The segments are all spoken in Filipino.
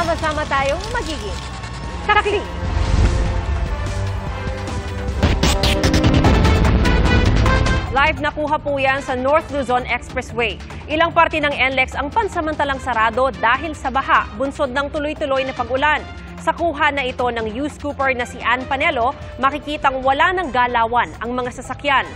Sama-sama tayong magiging karakli. Live nakuha po yan sa North Luzon Expressway. Ilang parte ng NLEX ang pansamantalang sarado dahil sa baha, bunsod ng tuloy-tuloy na pag-ulan. Sa kuha na ito ng U-Scooper na si Ann Panelo, makikitang wala ng galawan ang mga sasakyan.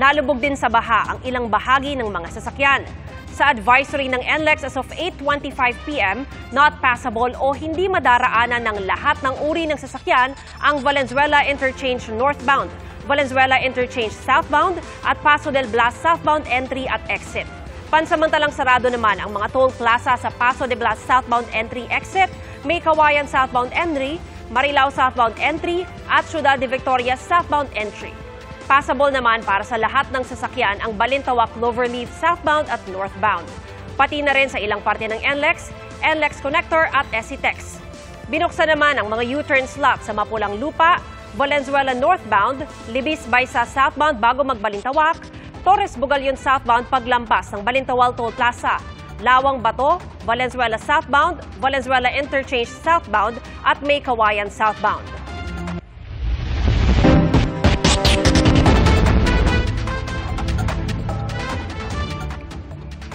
Nalubog din sa baha ang ilang bahagi ng mga sasakyan. Sa advisory ng NLEX as of 8:25 p.m., not passable o hindi madaraanan ng lahat ng uri ng sasakyan ang Valenzuela Interchange northbound, Valenzuela Interchange southbound at Paso del Blas southbound entry at exit. Pansamantalang sarado naman ang mga toll plaza sa Paso de Blas southbound entry exit, May Kawayan southbound entry, Marilao southbound entry at Ciudad de Victoria southbound entry. Passable naman para sa lahat ng sasakyan ang Balintawak Cloverleaf southbound at northbound. Pati na rin sa ilang parte ng NLEX, NLEX Connector at SCTEX. Binuksan naman ang mga U-turn slot sa Mapulang Lupa, Valenzuela northbound, Libis Baisa southbound bago magbalintawak, Torres Bugalyon southbound paglampas ng Balintawal Toll Plaza, Lawang Bato, Valenzuela southbound, Valenzuela Interchange southbound at May Kawayan southbound.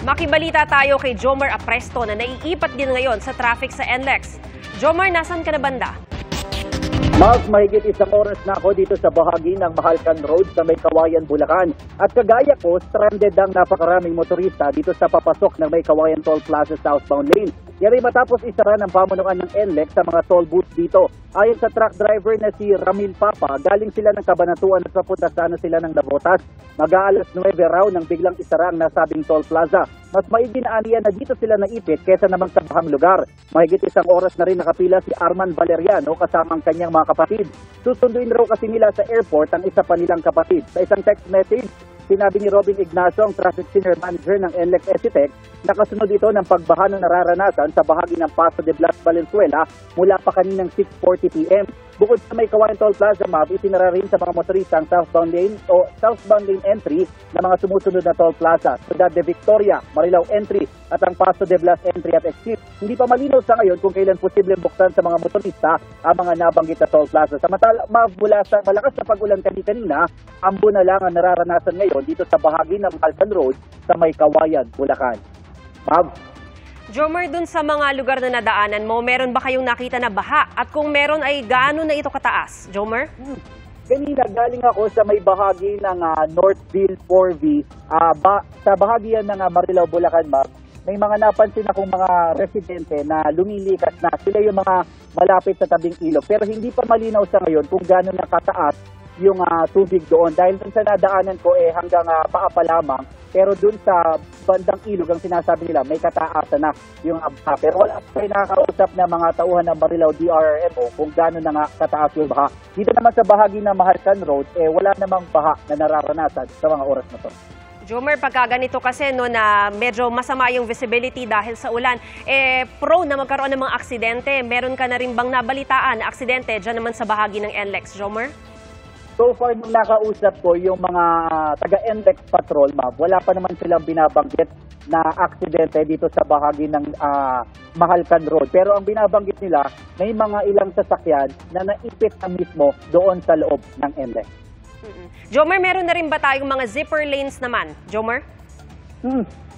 Makibalita tayo kay Jomar Apresto na naiipat din ngayon sa traffic sa NLEX. Jomar, nasan ka na banda? Mas mahigit isang oras na ako dito sa bahagi ng Mahalcan Road sa May Kawayan, Bulacan. At kagaya ko, stranded ang napakaraming motorista dito sa papasok ng May Kawayan Toll Plaza southbound lane. Yan ay matapos isara ng pamunuan ng NLEX sa mga toll booths dito. Ayon sa truck driver na si Ramil Papa, galing sila ng Cabanatuan at papunta sana sila ng Navotas. Mag-aalas 9 raw nang biglang isara ang nasabing toll plaza. Mas maigi na aniya na dito sila naipit kesa naman sa bahang lugar. Mahigit isang oras na rin nakapila si Arman Valeriano kasama ang kanyang mga kapatid. Susunduin raw kasi nila sa airport ang isa pa nilang kapatid. Sa isang text message, sinabi ni Robin Ignacio, ang traffic senior manager ng NLEX SCTEX, nakasunod ito ng pagbaha na nararanasan sa bahagi ng Paso de Blas, Valenzuela mula pa kaninang 6:40 p.m. Bukod sa May Kawayan Toll Plaza map, isinara rin sa mga motorista ang southbound lane o southbound lane entry ng mga sumusunod na toll plaza, Ciudad de Victoria, Marilao entry at ang Paso de Blas entry at exit. Hindi pa malinaw sa ngayon kung kailan posibleng buksan sa mga motorista ang mga nabanggit na toll plaza. Samantala, mula sa malakas na pag-ulan kanina, ambo na lang ang nararanasan ngayon dito sa bahagi ng Mahalcan Road sa May Kawayan, Bulacan. Ma'am? Jomar, dun sa mga lugar na nadaanan mo, meron ba kayong nakita na baha? At kung meron ay gaano na ito kataas? Jomar? Kanina, galing ako sa may bahagi ng Northville 4V. Sa bahagi yan ng Marilao, Bulacan, ma'am. May mga napansin akong mga residente na lumilikas na. Sila yung mga malapit sa tabing ilog. Pero hindi pa malinaw sa ngayon kung gaano na kataas yung tubig doon. Dahil dun sa nadaanan ko hanggang paa pa lamang. Pero dun sa bandang ilog, ang sinasabi nila, may kataasan na yung baha. Pero wala pa rin nakakausap na mga tauhan ng Marilao DRRMO kung gano'n na nga kataas yung baha. Dito naman sa bahagi ng Mahalcan Road, wala namang baha na nararanasan sa mga oras na to. Jomar, pagka ganito kasi na medyo masama yung visibility dahil sa ulan, pro na magkaroon ng mga aksidente. Meron ka na rin bang nabalitaan na aksidente dyan naman sa bahagi ng NLEX, Jomar? So far, nung nakausap ko yung mga taga-NLEX patrol, ma'am, wala pa naman silang binabanggit na aksidente dito sa bahagi ng Mahalcan Road. Pero ang binabanggit nila, may mga ilang sasakyan na naipit na mismo doon sa loob ng NLEX. Jomar, meron na rin ba tayong mga zipper lanes naman? Jomar?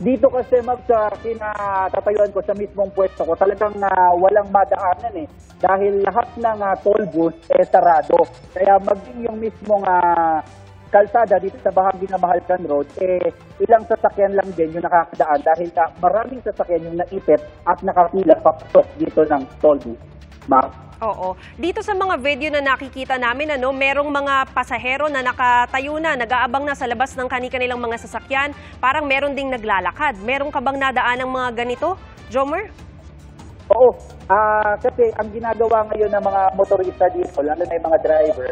Dito kasi sa kinatatayuan ko sa mismong pwesto ko, talagang walang madaanan dahil lahat ng toll booth sarado. Kaya maging yung mismong kalsada dito sa bahagi ng Mahalcan Road, ilang sasakyan lang din yung nakakadaan dahil maraming sasakyan yung naipit at nakapila papasok dito ng toll booth. Oo. Dito sa mga video na nakikita namin, merong mga pasahero na nakatayo na, nag-aabang na sa labas ng kanilang mga sasakyan. Parang meron ding naglalakad. Meron ka bang nadaan ng mga ganito, Jomar? Oo. Kasi ang ginagawa ngayon ng mga motorista dito, lalo na yung mga driver,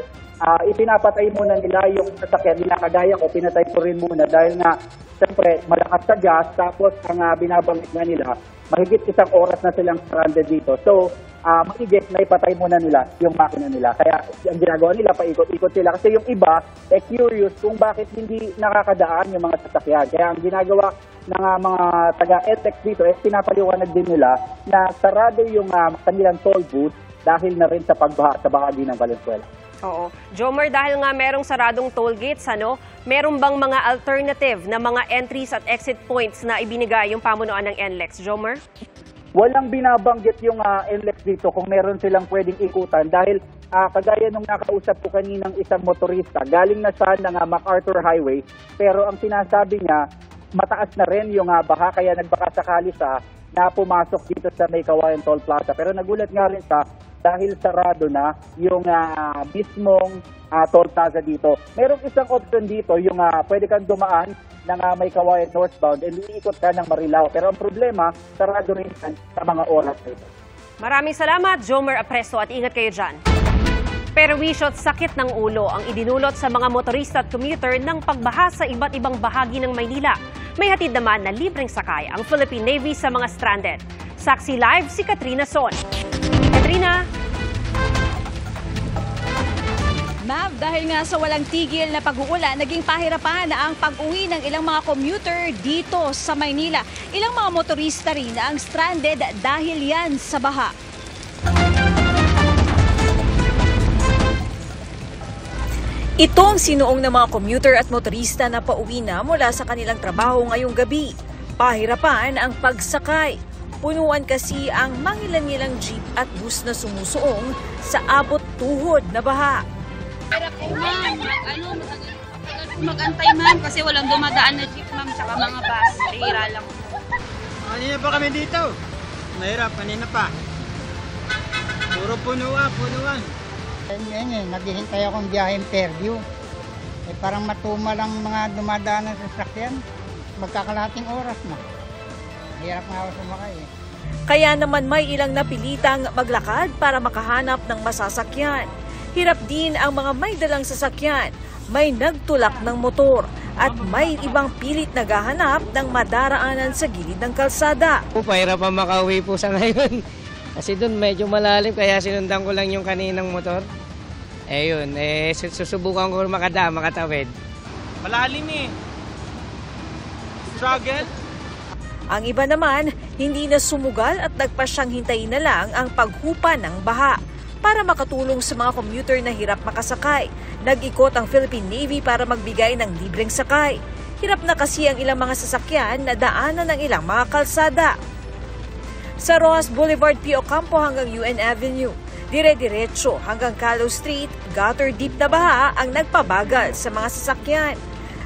ipinapatay muna nila yung sasakyan nila. Kagaya ko, pinatay ko rin muna dahil nga, siyempre, malakas sa gas, tapos ang binabanggit nga nila, mahigit isang oras na silang stranded dito. So, maigit na ipatay muna nila yung makina nila. Kaya ang ginagawa nila, paikot-ikot sila. Kasi yung iba, curious kung bakit hindi nakakadaan yung mga sasakyan. Kaya ang ginagawa ng mga taga-NLEX dito, pinapaliwanag din nila na sarado yung kanilang toll booth dahil na rin sa pagbaha sa bahagi ng Valenzuela. Oo. Jomar, dahil nga merong saradong toll gates, meron bang mga alternative na mga entries at exit points na ibinigay yung pamunuan ng NLEX? Jomar? Walang binabanggit yung NLEX dito kung meron silang pwedeng ikutan dahil kagaya nung nakausap ko kaninang isang motorista, galing na siya ng MacArthur Highway, pero ang sinasabi niya, mataas na rin yung baha kaya nagbaka sakali siya na pumasok dito sa May Kawayan Toll Plaza. Pero nagulat nga rin siya dahil sarado na yung mismong toll plaza dito. Merong isang option dito, yung pwede kang dumaan ng May Kawayan northbound and iikot ka ng Marilao. Pero ang problema, sarado rin yan sa mga oras nito. Maraming salamat, Jomar Apreso, at ingat kayo dyan. Perwisyo at sakit ng ulo ang idinulot sa mga motorista at commuter ng pagbaha sa iba't ibang bahagi ng Maynila. May hatid naman na libreng sakay ang Philippine Navy sa mga stranded. Saksi live si Katrina Son. Katrina? Mav, dahil nga sa walang tigil na pag-uulan, naging pahirapan na ang pag-uwi ng ilang mga commuter dito sa Maynila. Ilang mga motorista rin na ang stranded dahil yan sa baha. Ito ang sinuong ng mga commuter at motorista na pauwi na mula sa kanilang trabaho ngayong gabi. Pahirapan ang pagsakay. Punuan kasi ang mangilan-ngilang jeep at bus na sumusuong sa abot tuhod na baha. Hirap po ma'am, mag-antay ma'am kasi walang dumadaan na jeep ma'am saka mga bus, hira lang po. Kanina pa kami dito, mahirap kanina pa. Puro punuan. Naghihintay akong biyaheng Fairview. Parang matuma lang mga dumadaan ng sasakyan. Magkakalahating oras na. Hirap nga ako sumakay Kaya naman may ilang napilitang maglakad para makahanap ng masasakyan. Hirap din ang mga may dalang sasakyan, may nagtulak ng motor at may ibang pilit naghahanap ng madaraanan sa gilid ng kalsada. Pahirap ang makauwi po sa ngayon. Kasi doon medyo malalim kaya sinundan ko lang yung kaninang motor. Susubukan ko makatawid. Malalim Struggle. Ang iba naman, hindi na sumugal at nagpasyang hintayin na lang ang paghupa ng baha. Para makatulong sa mga commuter na hirap makasakay, nag-ikot ang Philippine Navy para magbigay ng libreng sakay. Hirap na kasi ang ilang mga sasakyan na daanan ng ilang mga kalsada. Sa Rojas Boulevard, P.O. Campo hanggang UN Avenue, dire-diretso hanggang Calo Street, gutter deep na baha ang nagpabagal sa mga sasakyan.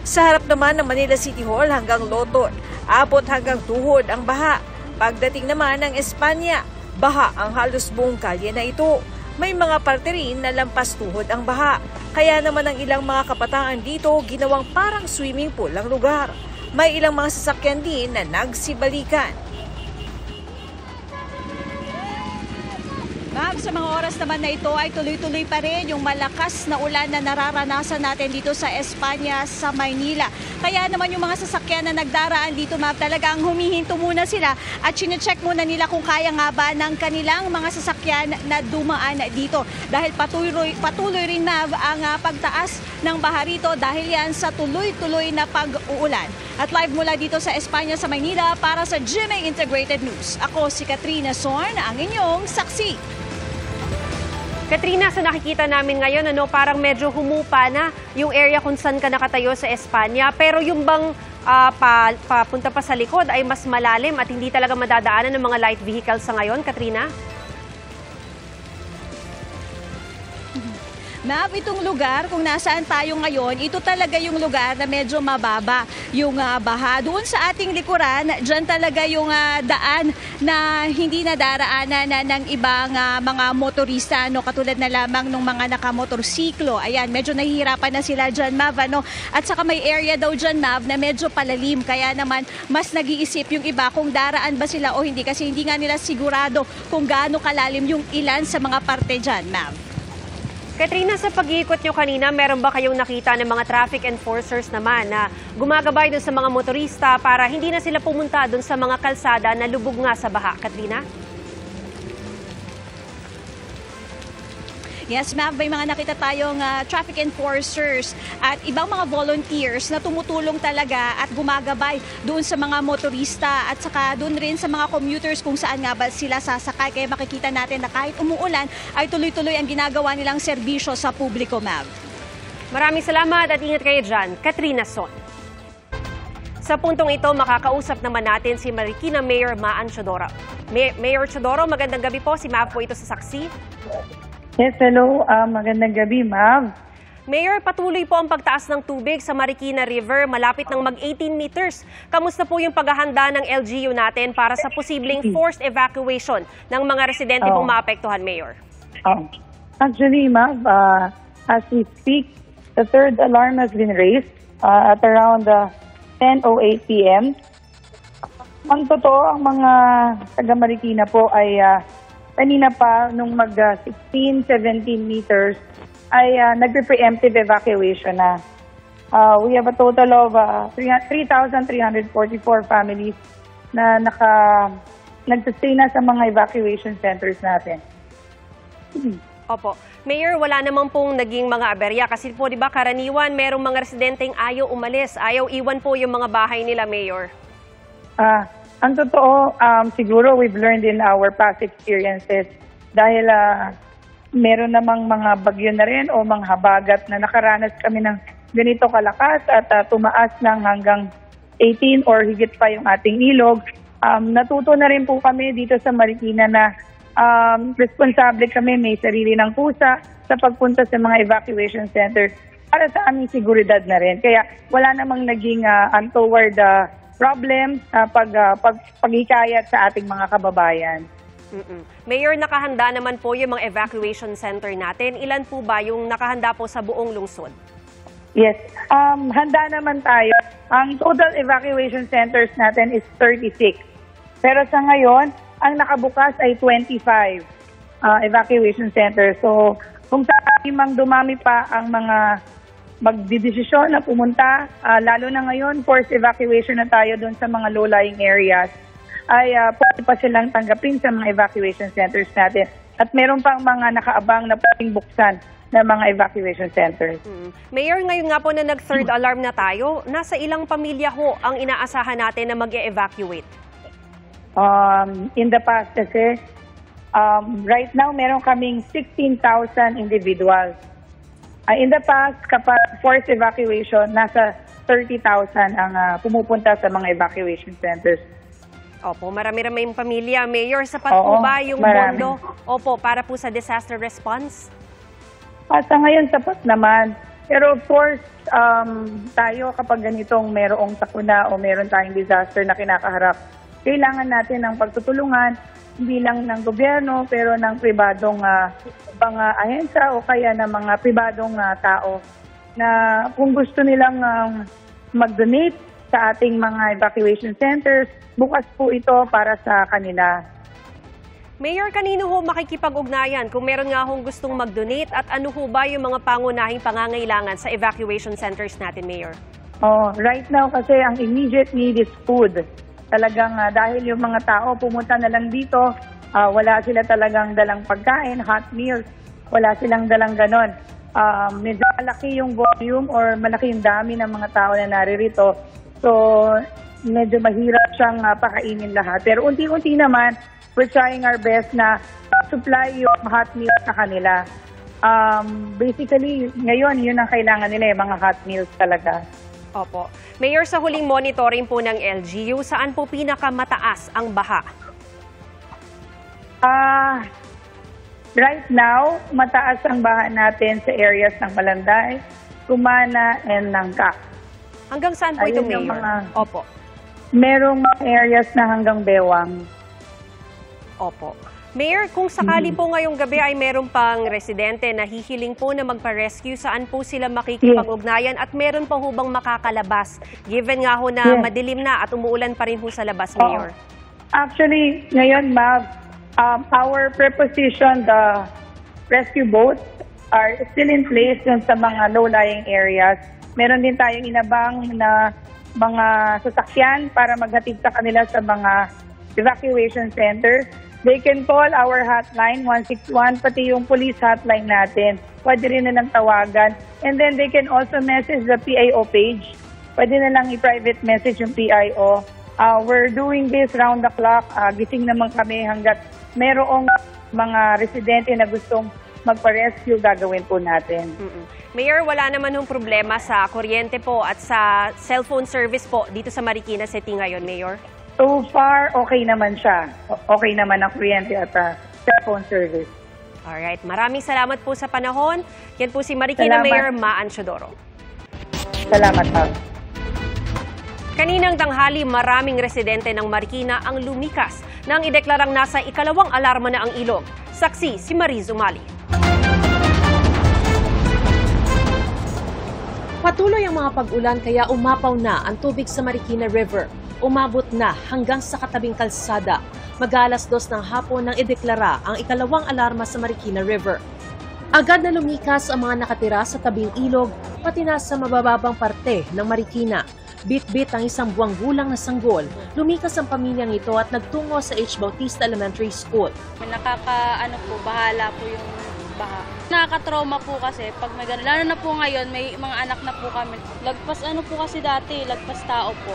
Sa harap naman ng Manila City Hall hanggang Loton, abot hanggang tuhod ang baha. Pagdating naman ng Espanya, baha ang halos buong kalye na ito. May mga parte rin na lampas tuhod ang baha. Kaya naman ang ilang mga kabataan dito ginawang parang swimming pool ang lugar. May ilang mga sasakyan din na nagsibalikan. Ma'am, sa mga oras naman na ito ay tuloy-tuloy pa rin yung malakas na ulan na nararanasan natin dito sa Espanya, sa Maynila. Kaya naman yung mga sasakyan na nagdaraan dito, ma'am, talagang humihinto muna sila at chinecheck muna nila kung kaya nga ba ng kanilang mga sasakyan na dumaan dito. Dahil patuloy rin, ma'am, ang pagtaas ng baha rito dahil yan sa tuloy-tuloy na pag-uulan. At live mula dito sa Espanya, sa Maynila, para sa GMA Integrated News. Ako si Katrina Son, ang inyong saksi. Katrina, sa nakikita namin ngayon, parang medyo humupa na yung area kung saan ka nakatayo sa Espanya. Pero yung bang papunta pa sa likod ay mas malalim at hindi talaga madadaanan ng mga light vehicles sa ngayon, Katrina? Ma'am, itong lugar, kung nasaan tayo ngayon, ito talaga yung lugar na medyo mababa yung baha. Doon sa ating likuran, dyan talaga yung daan na hindi nadaraanan ng ibang mga motorista, katulad na lamang ng mga nakamotorsiklo. Ayan, medyo nahihirapan na sila dyan, Mav. At saka may area daw dyan, Mav, na medyo palalim. Kaya naman, mas nag-iisip yung iba kung daraan ba sila o hindi. Kasi hindi nga nila sigurado kung gaano kalalim yung ilan sa mga parte dyan, Mav. Katrina, sa pag-iikot nyo kanina, meron ba kayong nakita ng mga traffic enforcers naman na gumagabay dun sa mga motorista para hindi na sila pumunta dun sa mga kalsada na lubog nga sa baha, Katrina? Yes, ma'am, may mga nakita tayong traffic enforcers at ibang mga volunteers na tumutulong talaga at gumagabay doon sa mga motorista at saka doon rin sa mga commuters kung saan nga ba sila sasakay. Kaya makikita natin na kahit umuulan ay tuloy-tuloy ang ginagawa nilang serbisyo sa publiko, ma'am. Maraming salamat at ingat kayo dyan, Katrina Son. Sa puntong ito, makakausap naman natin si Marikina Mayor Maan Chodoro. Mayor Chodoro, magandang gabi po. Si Mav po ito sa Saksi. Yes, hello. Magandang gabi, Mav. Mayor, patuloy po ang pagtaas ng tubig sa Marikina River, malapit ng mag-18 meters. Kamusta po yung paghahanda ng LGU natin para sa posibleng forced evacuation ng mga residente pong maapektuhan, Mayor? Actually, Mav, as we speak, the third alarm has been raised at around 10:08 p.m. Ang totoo, ang mga taga Marikina po ay kanina pa nung mag-16, 17 meters ay nagpe-preemptive evacuation na. We have a total of 3,344 families na nag-sustain na sa mga evacuation centers natin. Opo. Mayor, wala naman pong naging mga aberya kasi po 'di ba karaniwan merong mga residenteng ayaw umalis, ayaw iwan po yung mga bahay nila, Mayor. Ang totoo, siguro we've learned in our past experiences dahil meron namang mga bagyo na rin o mga habagat na nakaranas kami ng ganito kalakas at tumaas ng hanggang 18 or higit pa yung ating ilog. Natuto na rin po kami dito sa Marikina na responsable kami, may sarili ng pusa sa pagpunta sa mga evacuation centers para sa aming seguridad na rin. Kaya wala namang naging untoward problem paghikayat sa ating mga kababayan. Mayor, nakahanda naman po yung mga evacuation center natin. Ilan po ba yung nakahanda po sa buong lungsod? Yes, handa naman tayo. Ang total evacuation centers natin is 36. Pero sa ngayon, ang nakabukas ay 25 evacuation centers. So, kung sakali mang dumami pa ang mga magdidesisyon na pumunta, lalo na ngayon, forced evacuation na tayo doon sa mga low-lying areas, ay pwede pa silang tanggapin sa mga evacuation centers natin. At meron pang mga nakaabang na pwedeng buksan na mga evacuation centers. Mayor, ngayon nga po na nag-third alarm na tayo, nasa ilang pamilya ho ang inaasahan natin na mag-e-evacuate? In the past kasi, right now meron kaming 16,000 individuals. In the past, kapag forced evacuation, nasa 30,000 ang pumupunta sa mga evacuation centers. Opo, marami-raming pamilya. Mayor, sapat po ba yung pondo? Opo, para po sa disaster response? Sa ngayon, sapat naman. Pero of course, tayo kapag ganitong merong sakuna o meron tayong disaster na kinakaharap, kailangan natin ng pagtutulungan, hindi lang ng gobyerno, pero ng pribadong mga ahensya o kaya ng mga pribadong tao na kung gusto nilang mag-donate sa ating mga evacuation centers, bukas po ito para sa kanila. Mayor, kanino ho makikipag-ugnayan kung meron nga hong gustong mag-donate at ano ho ba yung mga pangunahing pangangailangan sa evacuation centers natin, Mayor? Right now kasi ang immediate need is food. Talagang dahil yung mga tao pumunta na lang dito, wala sila talagang dalang pagkain, hot meals, wala silang dalang ganon. Medyo malaki yung volume or malaki yung dami ng mga tao na naririto. So, medyo mahirap siyang pakainin lahat. Pero unti-unti naman, we're trying our best na supply yung hot meals sa kanila. Basically, ngayon, yun ang kailangan nila, yung mga hot meals talaga. Opo. Mayor, sa huling monitoring po ng LGU, saan po pinakamataas ang baha? Right now, mataas ang baha natin sa areas ng Malanday, Cumana, and Nangka. Hanggang saan po ito, Mayor? Opo. Merong mga areas na hanggang Bewang. Opo. Mayor, kung sakali po ngayong gabi ay meron pang residente na hihiling po na magpa-rescue, saan po sila makikipag-ugnayan at meron pa ho bang makakalabas? Given nga ho na madilim na at umuulan pa rin ho sa labas, Mayor. Actually, ngayon, Mav, our preposition, the rescue boats are still in place dun sa mga low-lying areas. Meron din tayong inabang na mga sasakyan para maghatid sa kanila sa mga evacuation centers. They can call our hotline, 161, pati yung police hotline natin. Pwede rin nilang tawagan. And then they can also message the PIO page. Pwede na lang i-private message yung PIO. We're doing this round the clock. Gising naman kami hanggat merong mga residente na gustong magpa-rescue, gagawin po natin. Mayor, wala naman yung problema sa kuryente po at sa cellphone service po dito sa Marikina City ngayon, Mayor? So far, okay naman siya. Okay naman ang kuryente at cellphone service. Alright, maraming salamat po sa panahon. Yan po si Marikina Mayor Maan Chodoro. Salamat po. Kaninang tanghali, maraming residente ng Marikina ang lumikas nang ideklarang nasa ikalawang alarma na ang ilog. Saksi si Mariz Umali. Patuloy ang mga pag-ulan kaya umapaw na ang tubig sa Marikina River. Umabot na hanggang sa katabing kalsada. Mag-alas 2 ng hapon nang ideklara ang ikalawang alarma sa Marikina River. Agad na lumikas ang mga nakatira sa tabing ilog, pati na sa mabababang parte ng Marikina. Bit-bit ang isang buwang gulang na sanggol, lumikas ang pamilyang ito at nagtungo sa H. Bautista Elementary School. Bahala po yung baha. Nakaka-trauma po kasi pag may gano'n. Lalo na po ngayon, may mga anak na po kami. Lagpas po kasi dati, lagpas tao po.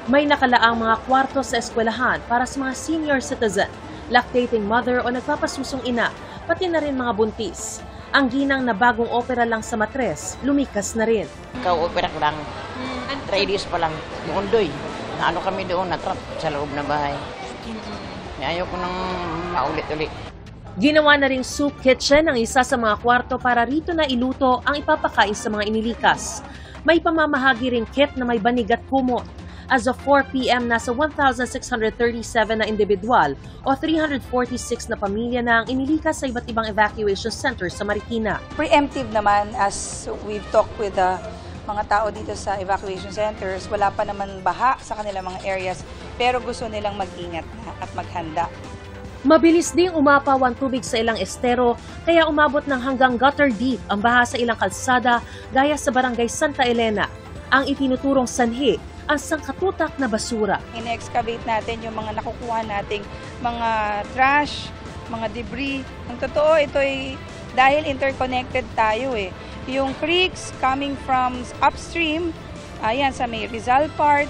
May nakalaang mga kwarto sa eskwelahan para sa mga senior citizen, lactating mother o nagpapasusong ina, pati na rin mga buntis. Ang ginang na bagong opera lang sa matres, lumikas na rin. Opera ko lang. 3 days pa lang. Doon doy. Naano kami doon, natrap sa loob na bahay. Ayaw ko nang maulit-ulit. Ginawa na ring soup kitchen ang isa sa mga kwarto para rito na iluto ang ipapakain sa mga inilikas. May pamamahagi ring kit na may banig at kumot. As of 4 p.m., nasa 1,637 na individual o 346 na pamilya na ang inilikas sa iba't ibang evacuation centers sa Marikina. Preemptive naman, as we've talked with the mga tao dito sa evacuation centers, wala pa naman baha sa kanilang mga areas, pero gusto nilang mag-ingat na at maghanda. Mabilis ding umapaw ang tubig sa ilang estero, kaya umabot ng hanggang gutter deep ang baha sa ilang kalsada gaya sa barangay Santa Elena. Ang itinuturong sanhi, ang sangkatutak na basura. In-excavate natin yung mga nakukuha nating mga trash, mga debris. Ang totoo, ito ay dahil interconnected tayo eh. Yung creeks coming from upstream, ayan sa may Rizal part,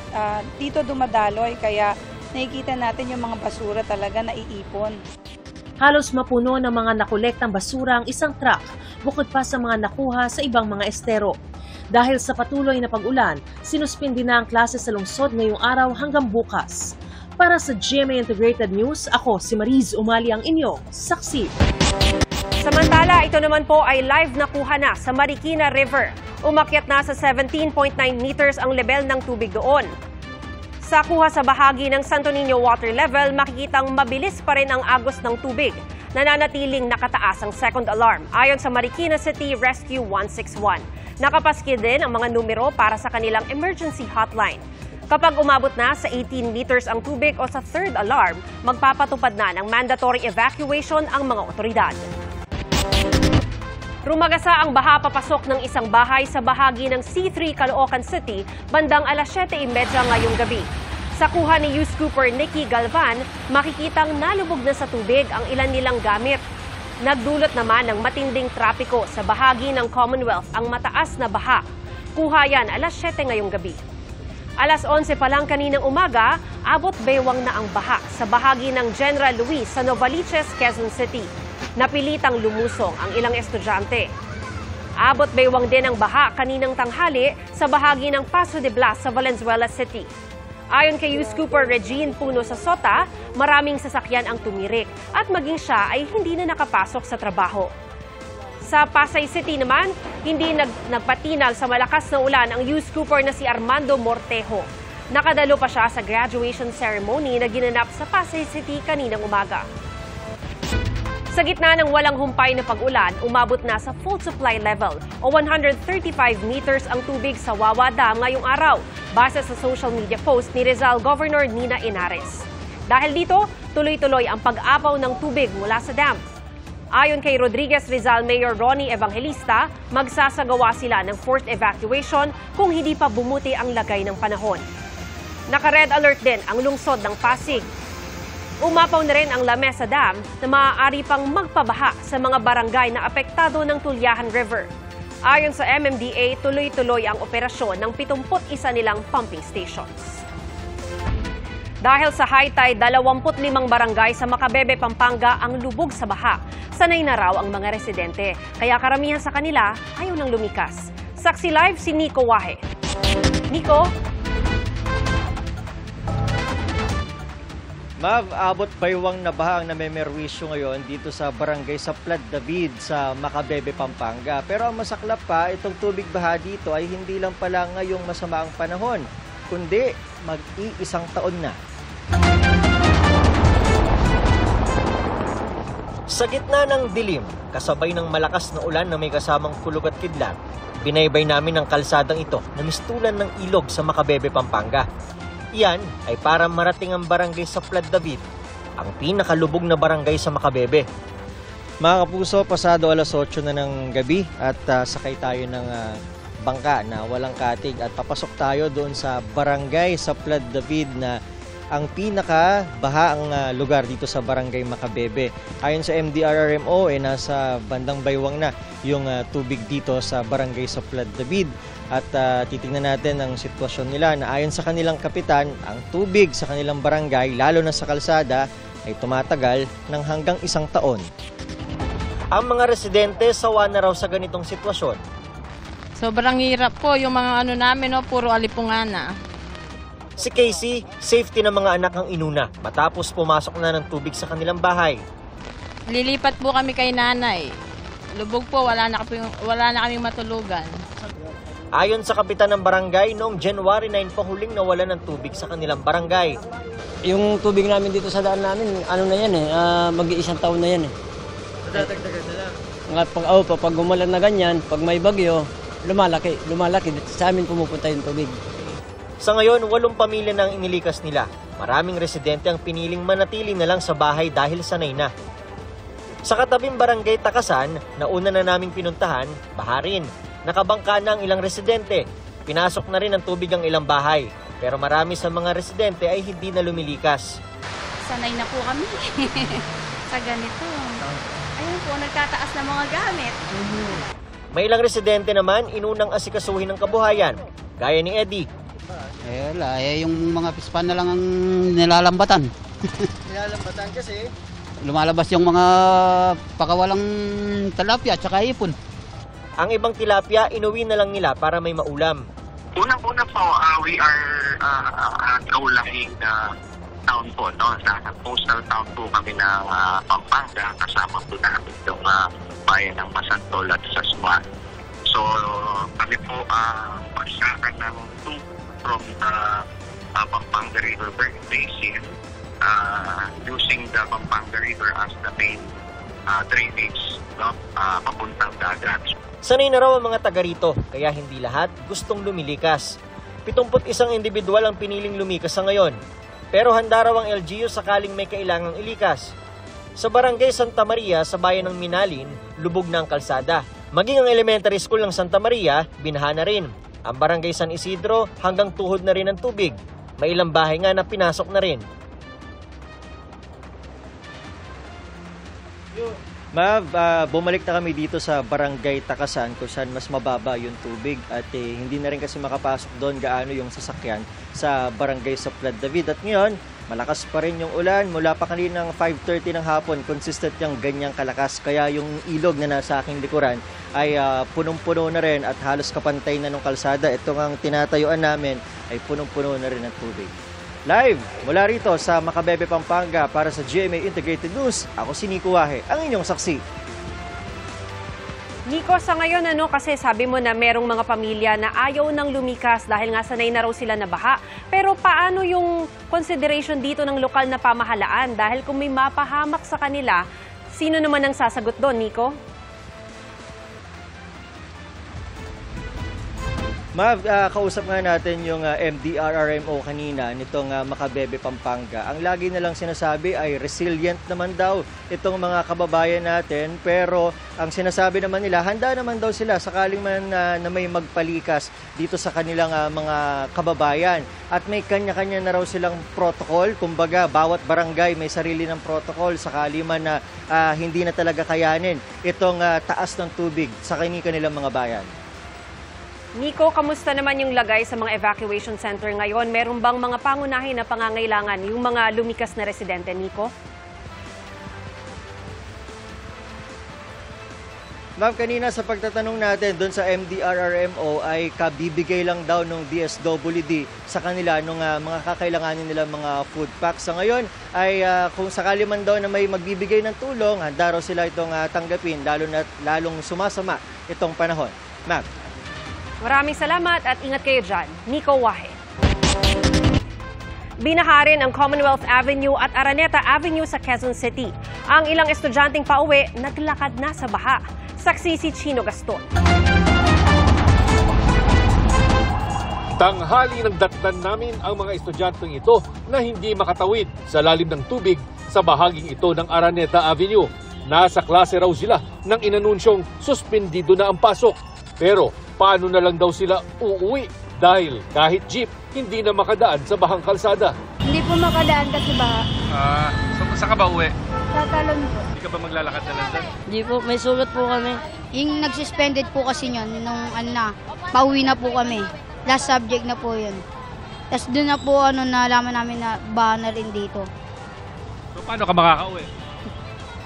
dito dumadaloy kaya nakikita natin yung mga basura talaga naiipon. Halos mapuno ng mga nakolektang basura ang isang truck, bukod pa sa mga nakuha sa ibang mga estero. Dahil sa patuloy na pag-ulan, sinuspindi na ang klase sa lungsod ngayong araw hanggang bukas. Para sa GMA Integrated News, ako si Mariz Umali ang inyong saksi. Samantala, ito naman po ay live na kuha na sa Marikina River. Umakyat na sa 17.9 meters ang level ng tubig doon. Sa kuha sa bahagi ng Santo Niño water level, makikitang mabilis pa rin ang agos ng tubig. Nananatiling nakataas ang second alarm ayon sa Marikina City Rescue 161. Nakapaski din ang mga numero para sa kanilang emergency hotline. Kapag umabot na sa 18 meters ang tubig o sa third alarm, magpapatupad na ng mandatory evacuation ang mga otoridad. Rumagasa ang baha papasok ng isang bahay sa bahagi ng C3 Caloocan City bandang alas 7:30 ngayong gabi. Sa kuha ni News Cooper Nikki Galvan, makikitang nalubog na sa tubig ang ilan nilang gamit. Nagdulot naman ng matinding trapiko sa bahagi ng Commonwealth ang mataas na baha. Kuha yan alas 7 ngayong gabi. Alas 11 pa lang kaninang umaga, abot baywang na ang baha sa bahagi ng General Luis sa Novaliches, Quezon City. Napilitang lumusong ang ilang estudyante. Abot baywang din ang baha kaninang tanghali sa bahagi ng Paso de Blas sa Valenzuela City. Ayon kay News Cooper Regine Puno sa Sota, maraming sasakyan ang tumirik at maging siya ay hindi na nakapasok sa trabaho. Sa Pasay City naman, hindi nagpatinal sa malakas na ulan ang News Cooper na si Armando Mortejo. Nakadalo pa siya sa graduation ceremony na ginanap sa Pasay City kaninang umaga. Sa gitna ng walang humpay na pag-ulan, umabot na sa full supply level o 135 meters ang tubig sa Wawa Dam ngayong araw, base sa social media post ni Rizal Governor Nina Inares. Dahil dito, tuloy-tuloy ang pag-apaw ng tubig mula sa dam. Ayon kay Rodriguez Rizal Mayor Ronnie Evangelista, magsasagawa sila ng fourth evacuation kung hindi pa bumuti ang lagay ng panahon. Naka-red alert din ang lungsod ng Pasig. Umapaw na rin ang La Mesa Dam na maaari pang magpabaha sa mga barangay na apektado ng Tulyahan River. Ayon sa MMDA, tuloy-tuloy ang operasyon ng 71 nilang pumping stations. Dahil sa high tide, 25 barangay sa Macabebe, Pampanga ang lubog sa baha. Sanay na raw ang mga residente, kaya karamihan sa kanila ayaw nang lumikas. Saksi live si Nico Wahe. Nico? Mav, abot baywang na baha ang namemerwisyo ngayon dito sa barangay sa Plad David sa Macabebe, Pampanga. Pero ang masaklap pa, itong tubig baha dito ay hindi lang pala ngayong masama ang panahon, kundi mag-iisang taon na. Sa gitna ng dilim, kasabay ng malakas na ulan na may kasamang kulog at kidlat, binaybay namin ang kalsadang ito na mistulan ng ilog sa Macabebe, Pampanga. Iyan ay para marating ang barangay sa Plad David, ang pinakalubog na barangay sa Macabebe. Mga kapuso, pasado alas 8 na ng gabi at sakay tayo ng bangka na walang katig at papasok tayo doon sa barangay sa Plad David na ang pinakabahaang lugar dito sa barangay Macabebe. Ayon sa MDRRMO, nasa bandang baywang na yung tubig dito sa barangay sa Plad David. At titingnan natin ang sitwasyon nila na ayon sa kanilang kapitan, ang tubig sa kanilang barangay, lalo na sa kalsada, ay tumatagal ng hanggang 1 taon. Ang mga residente sawa na raw sa ganitong sitwasyon. Sobrang hirap po yung mga namin, puro alipungan na. Si Casey, safety ng mga anak ang inuna matapos pumasok na ng tubig sa kanilang bahay. Lilipat po kami kay nanay. Lubog po, wala na kaming matulugan. Ayon sa kapitan ng barangay, noong January 9 pa huling nawalan ng tubig sa kanilang barangay. Yung tubig namin dito sa daan namin, mag-iisang taon na yan. Dadagdagan na lang. Pag umulan na ganyan, pag may bagyo, lumalaki. Sa amin pumupunta yung tubig. Sa ngayon, 8 pamilya na ang inilikas nila. Maraming residente ang piniling manatili na lang sa bahay dahil sanay na. Sa katabing barangay Takasan, na una na naming pinuntahan, baha rin. Nakabangka na ang ilang residente. Pinasok na rin ang tubig ang ilang bahay. Pero marami sa mga residente ay hindi na lumilikas. Sanay na po kami sa ganito. Ayun po, nagtataas na mga gamit. May ilang residente naman inunang asikasuhin ng kabuhayan, gaya ni Eddie. Yung mga pispan na lang ang nilalambatan. Nilalambatan kasi? Lumalabas yung mga pakawalang talapia at saka ipon. Ang ibang tilapia, inuwi na lang nila para may maulam. Unang-una po, we are kaulahing town po, no? Sa coastal town po kami ng Pampanga, kasama po namin itong bayan ng Masantol at Saswan. So, kami po pagsakan ng tube from the Pampanga River Basin using the Pampanga River as the main drainage, no? Papuntang dagat. Sanay na raw ang mga taga rito, kaya hindi lahat gustong lumilikas. 71 individual ang piniling lumikas sa ngayon. Pero handa raw ang LGU sakaling may kailangang ilikas. Sa barangay Santa Maria sa bayan ng Minalin, lubog na ang kalsada. Maging ang elementary school ng Santa Maria, binaha na rin. Ang barangay San Isidro, hanggang tuhod na rin ang tubig. May ilang bahay nga na pinasok na rin. Mav, bumalik na kami dito sa barangay Takasan kung saan mas mababa yung tubig at hindi na rin kasi makapasok doon gaano yung sasakyan sa barangay sa Plad David. At ngayon, malakas pa rin yung ulan. Mula pa kaninang 5:30 ng hapon, consistent yung ganyang kalakas. Kaya yung ilog na nasa aking likuran ay punong-puno na rin at halos kapantay na ng kalsada. Ito ang tinatayuan namin ay punong-puno na rin ng tubig. Live mula rito sa Macabebe, Pampanga para sa GMA Integrated News, ako si Nico Wahe, ang inyong saksi. Nico, sa ngayon kasi sabi mo na merong mga pamilya na ayaw nang lumikas dahil nga sanay na raw sila na baha. Pero paano yung consideration dito ng lokal na pamahalaan? Dahil kung may mapahamak sa kanila, sino naman ang sasagot doon, Nico? Mav, kausap nga natin yung MDRRMO kanina nitong Macabebe, Pampanga. Ang lagi nilang sinasabi ay resilient naman daw itong mga kababayan natin, pero ang sinasabi naman nila, handa naman daw sila sakaling man na may magpalikas dito sa kanilang mga kababayan. At may kanya-kanya na raw silang protocol, kumbaga bawat barangay may sarili ng protocol sakali man na hindi na talaga kayanin itong taas ng tubig sa kanilang mga bayan. Nico, kamusta naman yung lagay sa mga evacuation center ngayon? Meron bang mga pangunahin na pangangailangan yung mga lumikas na residente, Nico? Ma'am, kanina sa pagtatanong natin doon sa MDRRMO ay kabibigay lang daw ng DSWD sa kanila nung mga kakailanganin nila mga food packs. Sa ngayon ay kung sakali man daw na may magbibigay ng tulong, handa raw sila itong tanggapin lalong sumasama itong panahon. Ma'am. Maraming salamat at ingat kayo dyan. Nico Wahe. Binaharin ang Commonwealth Avenue at Araneta Avenue sa Quezon City. Ang ilang estudyanteng pauwi, naglakad na sa baha. Saksi si Chino Gaston. Tanghali ng datnan namin ang mga estudyanteng ito na hindi makatawid sa lalim ng tubig sa bahaging ito ng Araneta Avenue. Nasa klase raw sila nang inanunsyong suspendido na ang pasok. Pero paano na lang daw sila uuwi dahil kahit jeep hindi na makadaan sa bahang kalsada. Hindi po makadaan kasi baha. Saan ka ba uwi? Sa talon po. Hindi ka ba maglalakad na lang dyan? Hindi po, may sugat po kami. Yung nagsuspended po kasi yun, nung pauwi na po kami. Last subject na po yun. Tapos doon na po nalaman namin na baha na rin dito. So paano ka makakauwi?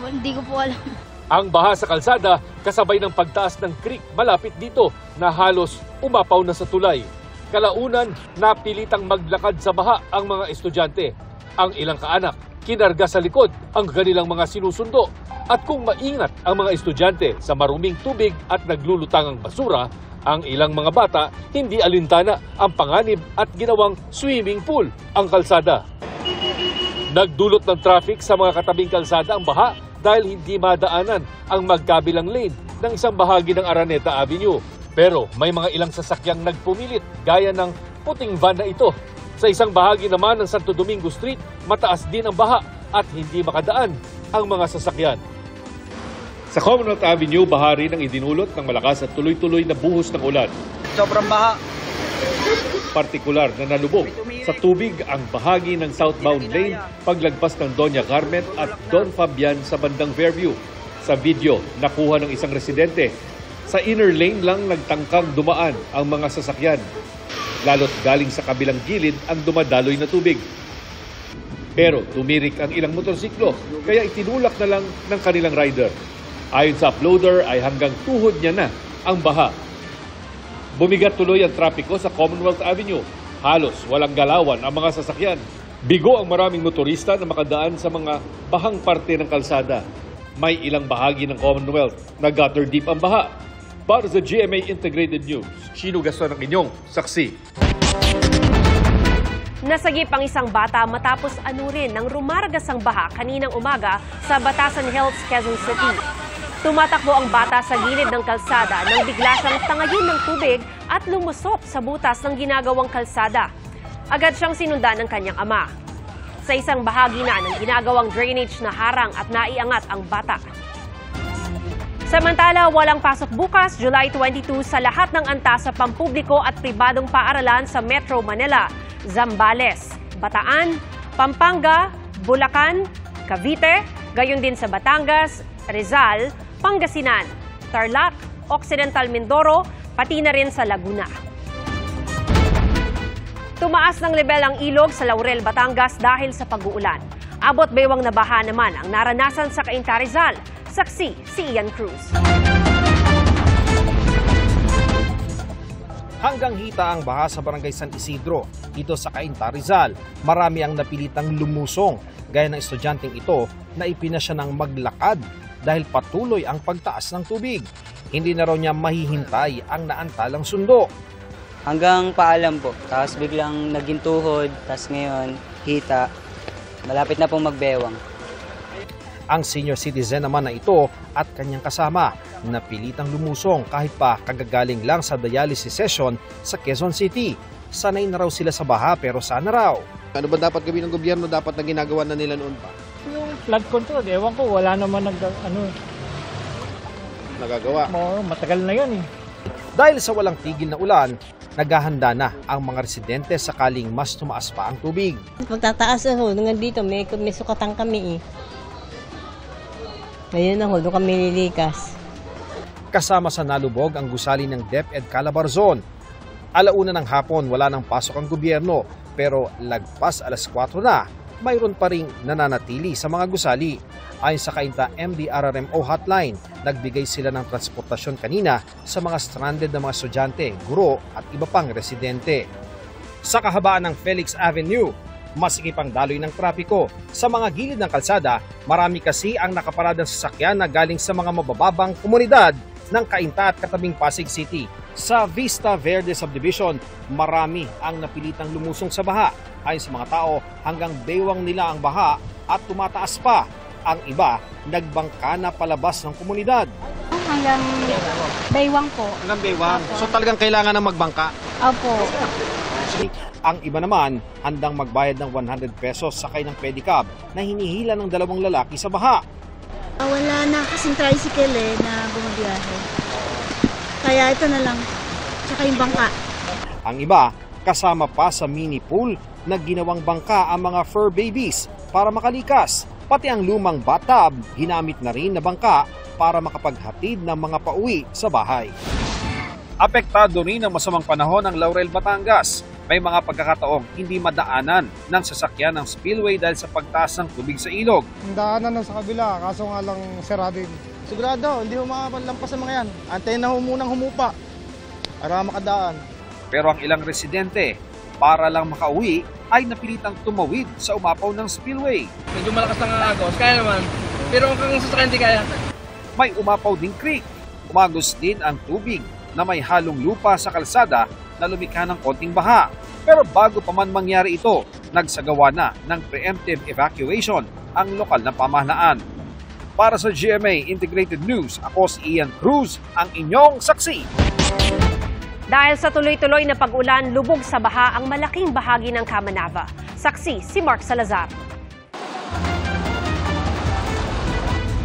Hindi ko po alam. Ang baha sa kalsada kasabay ng pagtaas ng creek malapit dito na halos umapaw na sa tulay. Kalaunan, napilitang maglakad sa baha ang mga estudyante. Ang ilang kaanak, kinarga sa likod ang kanilang mga sinusundo. At kung maingat ang mga estudyante sa maruming tubig at naglulutangang basura, ang ilang mga bata hindi alintana ang panganib at ginawang swimming pool ang kalsada. Nagdulot ng traffic sa mga katabing kalsada ang baha dahil hindi madaanan ang magkabilang lane ng isang bahagi ng Araneta Avenue. Pero may mga ilang sasakyang nagpumilit gaya ng puting van na ito. Sa isang bahagi naman ng Santo Domingo Street, mataas din ang baha at hindi makadaan ang mga sasakyan. Sa Commonwealth Avenue, baha rin ang idinulot ng malakas at tuloy-tuloy na buhos ng ulan. Sobrang baha. Partikular na nalubog sa tubig ang bahagi ng southbound lane paglagpas ng Doña Carmen at Don Fabian sa bandang Fairview. Sa video, nakuha ng isang residente. Sa inner lane lang nagtangkang dumaan ang mga sasakyan. Lalo't galing sa kabilang gilid ang dumadaloy na tubig. Pero tumirik ang ilang motorsiklo kaya itinulak na lang ng kanilang rider. Ayon sa uploader ay hanggang tuhod niya na ang baha. Bumigat tuloy ang trapiko sa Commonwealth Avenue. Halos walang galawan ang mga sasakyan. Bigo ang maraming motorista na makadaan sa mga bahang parte ng kalsada. May ilang bahagi ng Commonwealth na gutter deep ang baha. Para sa GMA Integrated News, Chino Gaston ang inyong saksi. Nasagip ang isang bata matapos anurin ng rumaragasang baha kaninang umaga sa Batasan Hills, Quezon City. Tumatakbo ang bata sa gilid ng kalsada nang bigla siyang tangayin ng tubig at lumusot sa butas ng ginagawang kalsada. Agad siyang sinundan ng kanyang ama. Sa isang bahagi na ng ginagawang drainage na harang at naiangat ang bata. Samantala, walang pasok bukas, July 22 sa lahat ng antas sa pampubliko at pribadong paaralan sa Metro Manila, Zambales, Bataan, Pampanga, Bulacan, Cavite, gayon din sa Batangas, Rizal, Pangasinan, Tarlac, Occidental Mindoro, pati na rin sa Laguna. Tumaas ng lebel ang ilog sa Laurel, Batangas dahil sa pag-uulan. Abot baywang na baha naman ang naranasan sa Cainta, Rizal. Saksi si Ian Cruz. Hanggang hita ang baha sa Barangay San Isidro dito sa Cainta, Rizal. Marami ang napilitang lumusong gaya ng estudyanteng ito na ipinasya ng maglakad dahil patuloy ang pagtaas ng tubig. Hindi na raw niya mahihintay ang naantalang sundo. Hanggang paalam po, tapos biglang naging tuhod, tapos ngayon hita, malapit na pong magbewang. Ang senior citizen naman na ito at kanyang kasama napilitang lumusong kahit pa kagagaling lang sa dialysis session sa Quezon City. Sanay na raw sila sa baha pero sana raw. Ano ba dapat gawin ng gobyerno dapat na ginagawa na nila noon pa? Yung flood control, ewan ko, wala naman nagagawa. Matagal na yan eh. Dahil sa walang tigil na ulan, naghahanda na ang mga residente sakaling mas tumaas pa ang tubig. Pagtataas hanggang dito, may sukatan kami eh. Ngayon doon kami lilikas. Kasama sa nalubog ang gusali ng DepEd Calabarzon. Alauna ng hapon wala nang pasok ang gobyerno pero lagpas alas 4 na, mayroon pa ring nananatili sa mga gusali. Ayon sa Cainta MDRRMO hotline, nagbigay sila ng transportasyon kanina sa mga stranded na mga estudyante, guro at iba pang residente. Sa kahabaan ng Felix Avenue, masikip ang daloy ng trapiko. Sa mga gilid ng kalsada, marami kasi ang nakaparadang sasakyan na galing sa mga mabababang komunidad ng Cainta at katabing Pasig City. Sa Vista Verde Subdivision, marami ang napilitang lumusong sa baha. Ayon sa mga tao, hanggang baywang nila ang baha at tumataas pa. Ang iba, nagbangka na palabas ng komunidad. Hanggang baywang po. Hanggang baywang? So talagang kailangan na magbangka? Opo. Ang iba naman, handang magbayad ng 100 pesos sakay ng pedicab na hinihila ng dalawang lalaki sa baha. Wala na kasing tricycle na bumabiyahe. Kaya ito na lang, tsaka yung bangka. Ang iba, kasama pa sa mini pool na ginawang bangka ang mga fur babies para makalikas. Pati ang lumang bathtub, ginamit na rin na bangka para makapaghatid ng mga pauwi sa bahay. Apektado rin ang masamang panahon ng Laurel, Batangas. May mga pagkakataong hindi madaanan ng sasakyan ng spillway dahil sa pagtaas ng tubig sa ilog. Daanan na sa kabila, kaso nga lang sarado. Sigurado, hindi mo makapalampas sa mga yan. Antayin na munang humupa para makadaan. Pero ang ilang residente, para lang makauwi, ay napilitang tumawid sa umapaw ng spillway. Medyo malakas lang ang agos, kaya naman. Pero kung sasakyan di kaya. May umapaw ding creek. Umagos din ang tubig na may halong lupa sa kalsada na lumikha ng konting baha. Pero bago pa man mangyari ito, nagsagawa na ng preemptive evacuation ang lokal na pamahalaan. Para sa GMA Integrated News, ako si Ian Cruz, ang inyong saksi. Dahil sa tuloy-tuloy na pag-ulan, lubog sa baha ang malaking bahagi ng Kamanava. Saksi si Mark Salazar.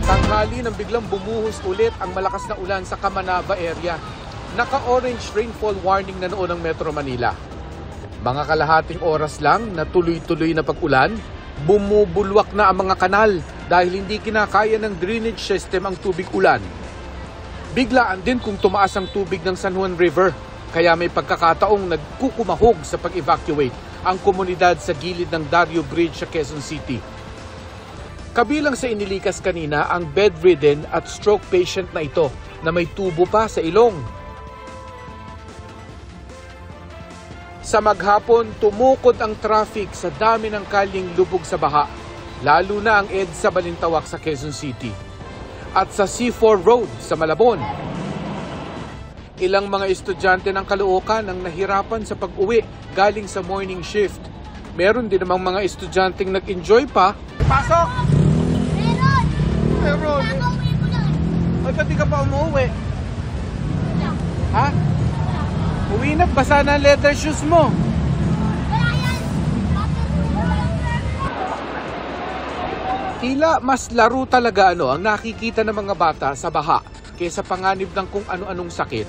Tanghali nang biglang bumuhos ulit ang malakas na ulan sa Kamanava area. Naka-orange rainfall warning na noon ang Metro Manila. Mga kalahating oras lang na tuloy-tuloy na pag-ulan, bumubulwak na ang mga kanal dahil hindi kinakaya ng drainage system ang tubig ulan. Biglaan din kung tumaas ang tubig ng San Juan River, kaya may pagkakataong nagkukumahog sa pag-evacuate ang komunidad sa gilid ng Dario Bridge sa Quezon City. Kabilang sa inilikas kanina ang bedridden at stroke patient na ito na may tubo pa sa ilong. Sa maghapon, tumukod ang traffic sa dami ng kalyeng lubog sa baha, lalo na ang EDSA Balintawak sa Quezon City. At sa C4 Road sa Malabon. Ilang mga estudyante ng Caloocan ang nahirapan sa pag-uwi galing sa morning shift. Meron din namang mga estudyanteng nag-enjoy pa. Pasok! Meron! Ay, ba't di ka pa umuwi? Ha? Uwi na, basa na ang leather shoes mo. Tila mas laro talaga ang nakikita ng mga bata sa baha kaysa panganib ng kung ano-anong sakit.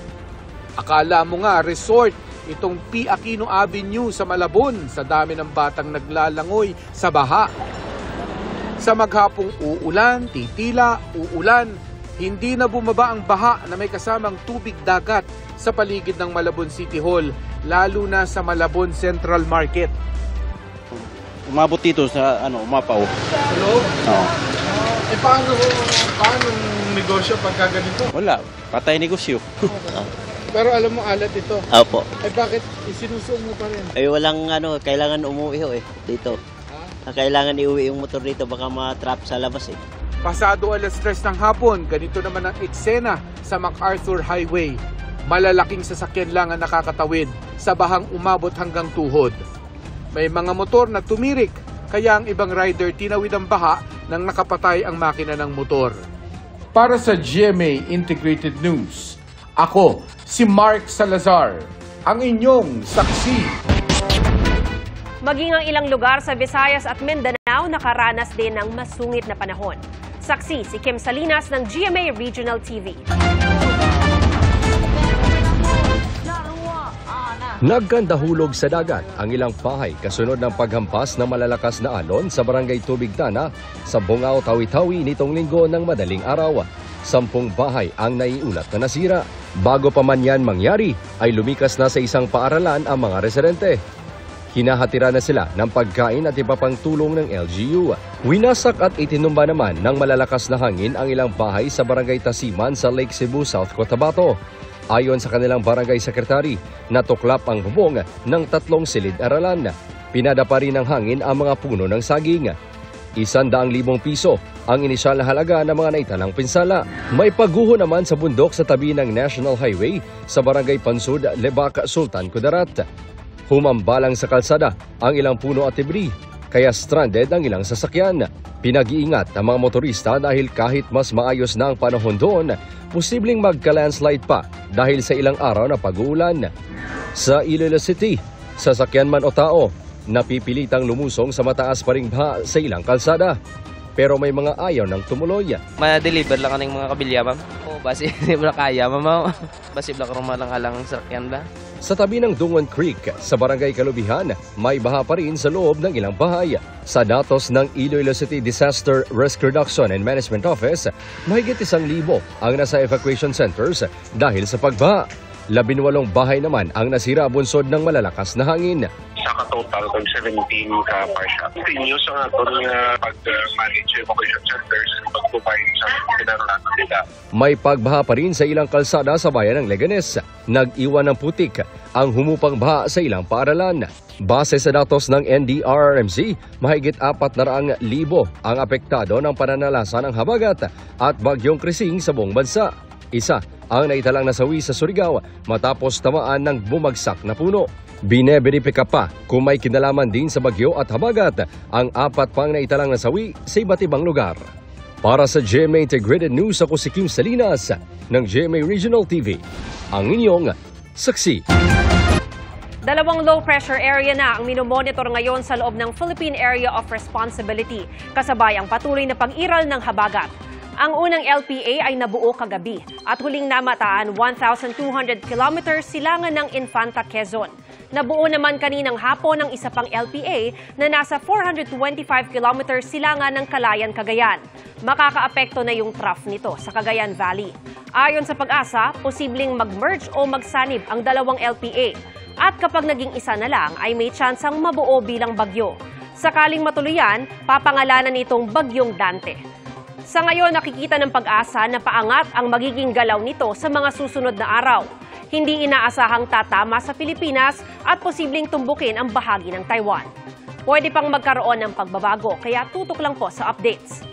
Akala mo nga resort itong P. Aquino Avenue sa Malabon sa dami ng batang naglalangoy sa baha. Sa maghapong uulan, titila, uulan, hindi na bumaba ang baha na may kasamang tubig dagat sa paligid ng Malabon City Hall, lalo na sa Malabon Central Market. Umabot dito sa umapaw. Hello? Oo. Paano negosyo pagka ganito? Wala, patay negosyo. Pero alam mo alat ito. Opo. Bakit isinusuong mo pa rin? Walang kailangan umuwi dito. Kailangan iuwi yung motor dito, baka ma-trap sa labas Pasado alas 3 ng hapon, ganito naman ang eksena sa MacArthur Highway. Malalaking sasakyan lang ang nakakatawid sa bahang umabot hanggang tuhod. May mga motor na tumirik, kaya ang ibang rider tinawid ang baha nang nakapatay ang makina ng motor. Para sa GMA Integrated News, ako si Mark Salazar, ang inyong saksi. Maging ang ilang lugar sa Visayas at Mindanao nakaranas din ng masungit na panahon. Saksi si Kim Salinas ng GMA Regional TV. Nagkandahulog sa dagat ang ilang bahay kasunod ng paghampas ng malalakas na alon sa barangay Tubigtana sa Bungao, Tawi-Tawi nitong linggo ng madaling araw. 10 bahay ang naiulat na nasira. Bago pa man yan mangyari ay lumikas na sa isang paaralan ang mga residente. Hinahatira na sila ng pagkain at iba pang tulong ng LGU. Winasak at itinumba naman ng malalakas na hangin ang ilang bahay sa barangay Tasiman sa Lake Cebu, South Cotabato. Ayon sa kanilang barangay secretary, natuklap ang bubong ng 3 silid-aralan. Pinadapa rin ng hangin ang mga puno ng saging. 100,000 piso ang inisyal na halaga ng mga naitalang pinsala. May pagguho naman sa bundok sa tabi ng National Highway sa barangay Pansud, Lebac, Sultan Kudarat. Humambalang sa kalsada ang ilang puno at debris, kaya stranded ang ilang sasakyan. Pinag-iingat ang mga motorista dahil kahit mas maayos na ang panahon doon, posibleng magka-landslide pa dahil sa ilang araw na pag-uulan. Sa Iloilo City, sasakyan man o tao, napipilitang lumusong sa mataas pa ring baha sa ilang kalsada. Pero may mga ayaw ng tumuloy. Ma-deliver lang kaning mga kabilya, ma'am. O, basi, hindi mo na kaya, ma'am. Basi, lang rumalang-alang sakyan ba? Sa tabi ng Dungon Creek, sa barangay Kalubihan, may baha pa rin sa loob ng ilang bahay. Sa datos ng Iloilo City Disaster Risk Reduction and Management Office, mahigit 1,000 ang nasa evacuation centers dahil sa pagbaha. 18 bahay naman ang nasira bunsod ng malalakas na hangin. Sa total, 17 ka partial. Continue sa atong pag-manage evacuation centers, pag-provide sa pinaranasan nila. May pagbaha pa rin sa ilang kalsada sa bayan ng Leganes. Nag-iwan ng putik ang humupang baha sa ilang paaralan. Base sa datos ng NDRRMC, mahigit 400,000 ang apektado ng pananalasa ng habagat at bagyong Krising sa buong bansa. Isa ang naitalang nasawi sa Surigao matapos tamaan ng bumagsak na puno. Bineberipika pa kung may kinalaman din sa bagyo at habagat ang 4 pang naitalang nasawi sa iba't ibang lugar. Para sa GMA Integrated News, ako si Kim Salinas ng GMA Regional TV, ang inyong saksi. 2 low-pressure area na ang minomonitor ngayon sa loob ng Philippine Area of Responsibility, kasabay ang patuloy na pag-iral ng habagat. Ang unang LPA ay nabuo kagabi at huling namataan 1,200 kilometers silangan ng Infanta, Quezon. Nabuo naman kaninang hapon ang isa pang LPA na nasa 425 kilometers silangan ng Calayan, Cagayan. Makakaapekto na yung trough nito sa Cagayan Valley. Ayon sa Pag-asa, posibleng mag-merge o magsanib ang 2 LPA. At kapag naging isa na lang ay may tsansang mabuo bilang bagyo. Sakaling matuluyan, papangalanan itong Bagyong Dante. Sa ngayon, nakikita ng Pag-asa na paangat ang magiging galaw nito sa mga susunod na araw. Hindi inaasahang tatama sa Pilipinas at posibleng tumbukin ang bahagi ng Taiwan. Pwede pang magkaroon ng pagbabago, kaya tutok lang po sa updates.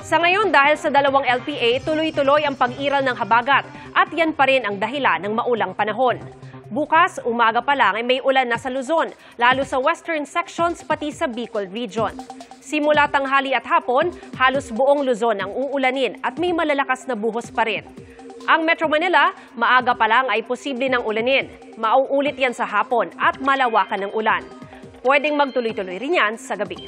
Sa ngayon, dahil sa 2 LPA, tuloy-tuloy ang pag-iral ng habagat at yan pa rin ang dahilan ng maulang panahon. Bukas, umaga pa lang ay may ulan na sa Luzon, lalo sa western sections pati sa Bicol region. Simula tanghali at hapon, halos buong Luzon ang uulanin at may malalakas na buhos pa rin. Ang Metro Manila, maaga pa lang ay posible ng ulanin. Mauulit yan sa hapon at malawakan ng ulan. Pwedeng magtuloy-tuloy rin yan sa gabi.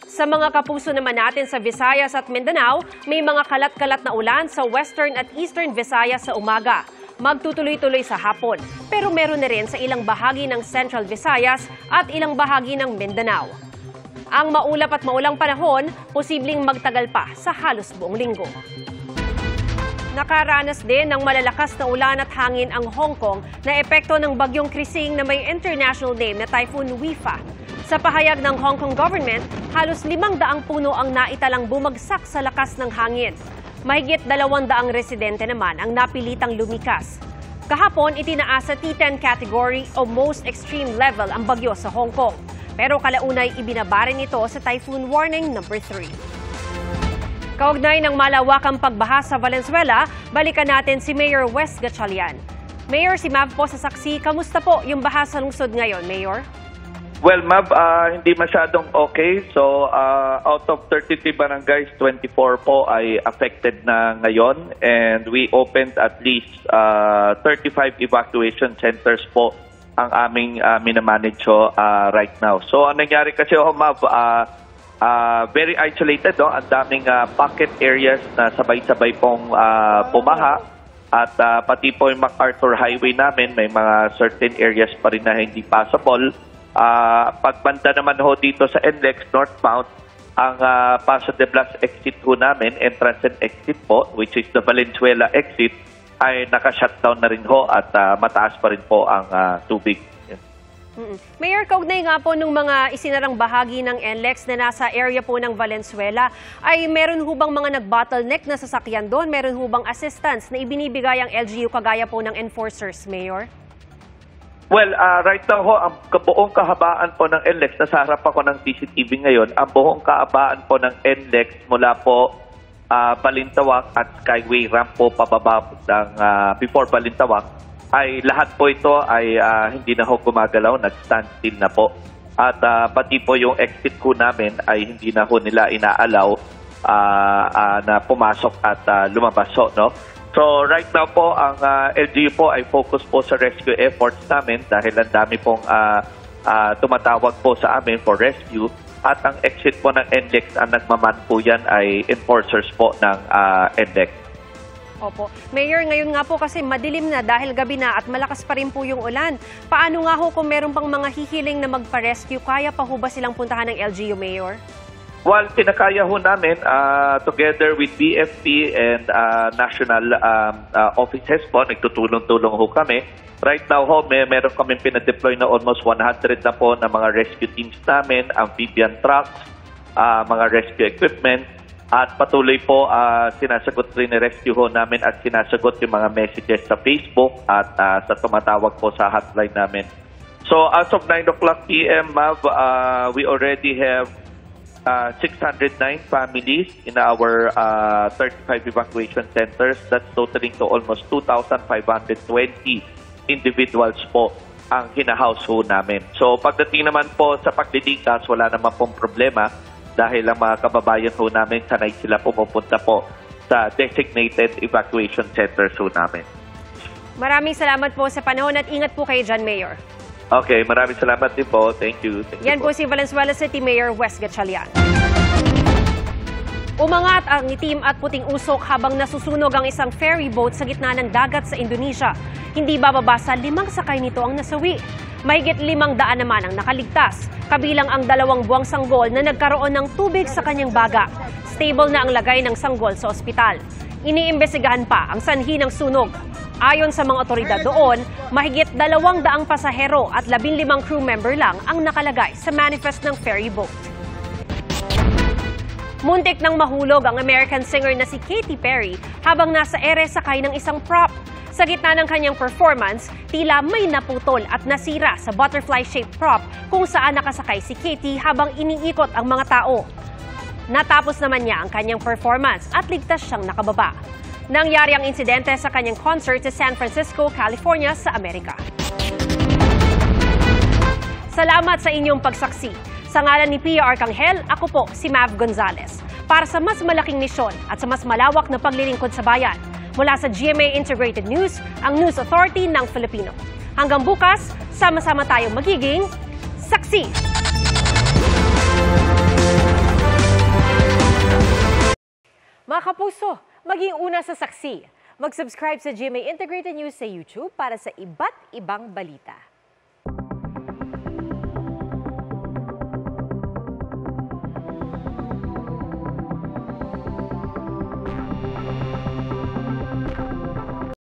Sa mga kapuso naman natin sa Visayas at Mindanao, may mga kalat-kalat na ulan sa western at eastern Visayas sa umaga. Magtutuloy-tuloy sa hapon, pero meron na rin sa ilang bahagi ng Central Visayas at ilang bahagi ng Mindanao. Ang maulap at maulang panahon, posibleng magtagal pa sa halos buong linggo. Nakaranas din ng malalakas na ulan at hangin ang Hong Kong na epekto ng bagyong Krising na may international name na Typhoon Wifa. Sa pahayag ng Hong Kong government, halos 500 puno ang naitalang bumagsak sa lakas ng hangin. Mahigit 200 residente naman ang napilitang lumikas. Kahapon, itinaas sa T10 category o most extreme level ang bagyo sa Hong Kong. Pero kalaunay ibinaba rin ito sa Typhoon Warning number 3. Kaugnay ng malawakang pagbaha sa Valenzuela, balikan natin si Mayor Wes Gatchalian. Mayor, si Mav po sa saksi. Kamusta po yung baha sa lungsod ngayon, Mayor? Well, Ma'am, hindi masyadong okay. So, out of 33 barangays, 24 po ay affected na ngayon. And we opened at least 35 evacuation centers po ang aming minamanage right now. So, ang nangyari kasi, Ma'am, very isolated. Ang daming pocket areas na sabay-sabay pong pumaha. At pati po yung MacArthur Highway namin, may mga certain areas pa rin na hindi passable. Pagbanda naman ho dito sa NLEX northbound, ang Paso de Blas exit ho namin, entrance and exit po, which is the Valenzuela exit, ay naka-shutdown na rin ho at mataas pa rin po ang tubig. Mayor, kaugnay nga po nung mga isinarang bahagi ng NLEX na nasa area po ng Valenzuela, ay meron hubang mga nag-bottleneck na sasakyan doon? Meron hubang assistance na ibinibigay ang LGU kagaya po ng enforcers, Mayor? Well, right now ho, ang buong kahabaan po ng NLEX, nasa harap ako ng CCTV ngayon, ang buong kahabaan po ng NLEX mula po Balintawak at Skyway ramp po pababa ng before Balintawak, ay lahat po ito ay hindi na ho gumagalaw, nag-standstill na po. At pati po yung exit ko namin ay hindi na ho nila inaalaw na pumasok at lumabas ho, no? So right now po, ang LGU po ay focus po sa rescue efforts namin dahil ang dami pong tumatawag po sa amin for rescue. At ang exit po ng NLEX, ang nagmaman po yan ay enforcers po ng NLEX. Opo. Mayor, ngayon nga po kasi madilim na dahil gabi na at malakas pa rin po yung ulan. Paano nga ho kung meron pang mga hihiling na magpa-rescue, kaya pa ho ba silang puntahan ng LGU, Mayor? Well, kinakaya ho namin together with BFP and national offices po, nagtutulong-tulong ho kami. Right now ho, meron kami pinadeploy na almost 100 na po na mga rescue teams namin, amphibian trucks, mga rescue equipment. At patuloy po sinasagot rin ni rescue ho namin at sinasagot yung mga messages sa Facebook at sa tumatawag po sa hotline namin. So as of 9 o'clock p.m., we already have 609 families in our 35 evacuation centers. That's totaling to almost 2,520 individuals po ang hinahouse ho namin. So pagdating naman po sa paglilikas, wala naman pong problema dahil ang mga kababayan ho namin, sanay sila pumupunta po sa designated evacuation centers ho namin. Maraming salamat po sa panahon at ingat po kayo dyan, Mayor. Okay, maraming salamat din po. Thank you. Yan po si Valenzuela City Mayor Wes Gatchalian. Umangat ang itim at puting usok habang nasusunog ang isang ferry boat sa gitna ng dagat sa Indonesia. Hindi bababa sa 5 sakay nito ang nasawi. Mahigit 500 naman ang nakaligtas, kabilang ang 2 buwang sanggol na nagkaroon ng tubig sa kanyang baga. Stable na ang lagay ng sanggol sa ospital. Iniimbestigahan pa ang sanhi ng sunog. Ayon sa mga otoridad doon, mahigit 200 pasahero at 15 crew member lang ang nakalagay sa manifest ng ferry boat. Muntik nang mahulog ang American singer na si Katy Perry habang nasa ere sakay ng isang prop. Sa gitna ng kanyang performance, tila may naputol at nasira sa butterfly-shaped prop kung saan nakasakay si Katy habang iniikot ang mga tao. Natapos naman niya ang kanyang performance at ligtas siyang nakababa. Nangyari ang insidente sa kanyang concert sa San Francisco, California sa Amerika. Salamat sa inyong pagsaksi. Sa ngalan ni Pia Arcangel, ako po si Mav Gonzalez. Para sa mas malaking misyon at sa mas malawak na paglilingkod sa bayan, mula sa GMA Integrated News, ang News Authority ng Filipino. Hanggang bukas, sama-sama tayong magiging saksi! Mga kapuso, maging una sa saksi. Mag-subscribe sa GMA Integrated News sa YouTube para sa iba't ibang balita.